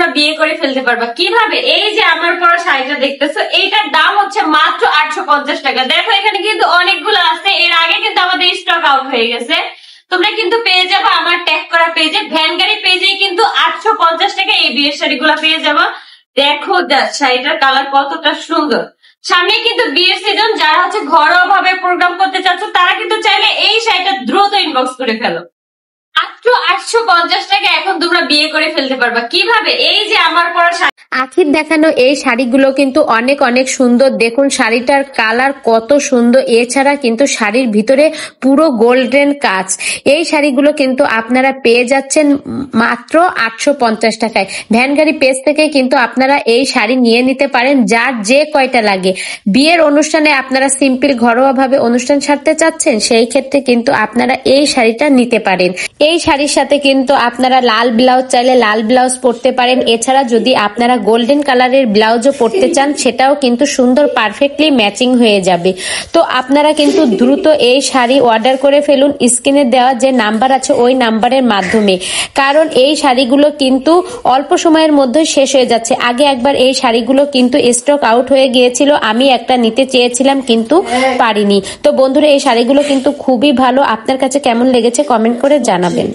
তোমরা বিয়ে করে ফেলতে পারবা। কিভাবে? এই যে আমার পরা শাড়িটা দেখতেছো, এইটার দাম হচ্ছে মাত্র 850 টাকা। দেখো এখানে কিন্তু অনেকগুলো আছে, এর আগে কিন্তু আমাদের স্টক আউট হয়ে গেছে। তোমরা কিন্তু পেয়ে যাবো আমার ট্যাগ করা পেজে, ভ্যানগাড়ি পেজে কিন্তু 850 টাকা এই বিয়ের শাড়িগুলো পেয়ে যাবো। দেখো শাড়িটার কালার কতটা সুন্দর। সামনে কিন্তু বিয়ের সিজন, যারা হচ্ছে ঘরোয়া ভাবে প্রোগ্রাম করতে চাচ্ছ তারা কিন্তু চাইলে এই শাড়িটা দ্রুত ইনবক্স করে ফেলো। মাত্র 850 টাকা এখন তোমরা বিয়ে করে ফেলতে পারবা। কিভাবে? এই যে আমার পরা আখির দেখানো এই শাড়িগুলো কিন্তু অনেক অনেক সুন্দর। দেখুন শাড়িটার কালার কত সুন্দর, এছাড়া কিন্তু শাড়ির ভিতরে পুরো গোল্ডেন কাজ। এই শাড়িগুলো কিন্তু আপনারা পেয়ে যাচ্ছেন মাত্র 850 টাকায়। ভ্যানগাড়ি পেজ থেকে কিন্তু আপনারা এই শাড়ি নিয়ে নিতে পারেন, যার যে কয়টা লাগে। বিয়ের অনুষ্ঠানে আপনারা সিম্পল ঘরোয়া ভাবে অনুষ্ঠান সারতে চাচ্ছেন, সেই ক্ষেত্রে কিন্তু আপনারা এই শাড়িটা নিতে পারেন। এই শাড়ির সাথে কিন্তু আপনারা লাল ব্লাউজ চাইলে লাল ব্লাউজ পরতে পারেন। এছাড়া যদি আপনারা গোল্ডেন কালারের ব্লাউজও পরতে চান, সেটাও কিন্তু সুন্দর পারফেক্টলি ম্যাচিং হয়ে যাবে। তো আপনারা কিন্তু দ্রুত এই শাড়ি অর্ডার করে ফেলুন স্ক্রিনে দেওয়া যে নাম্বার আছে ওই নাম্বারের মাধ্যমে, কারণ এই শাড়িগুলো কিন্তু অল্প সময়ের মধ্যে শেষ হয়ে যাচ্ছে। আগে একবার এই শাড়িগুলো কিন্তু স্টক আউট হয়ে গিয়েছিল, আমি একটা নিতে চেয়েছিলাম কিন্তু পারিনি। তো বন্ধুরা এই শাড়িগুলো কিন্তু খুবই ভালো। আপনার কাছে কেমন লেগেছে কমেন্ট করে জানাবেন।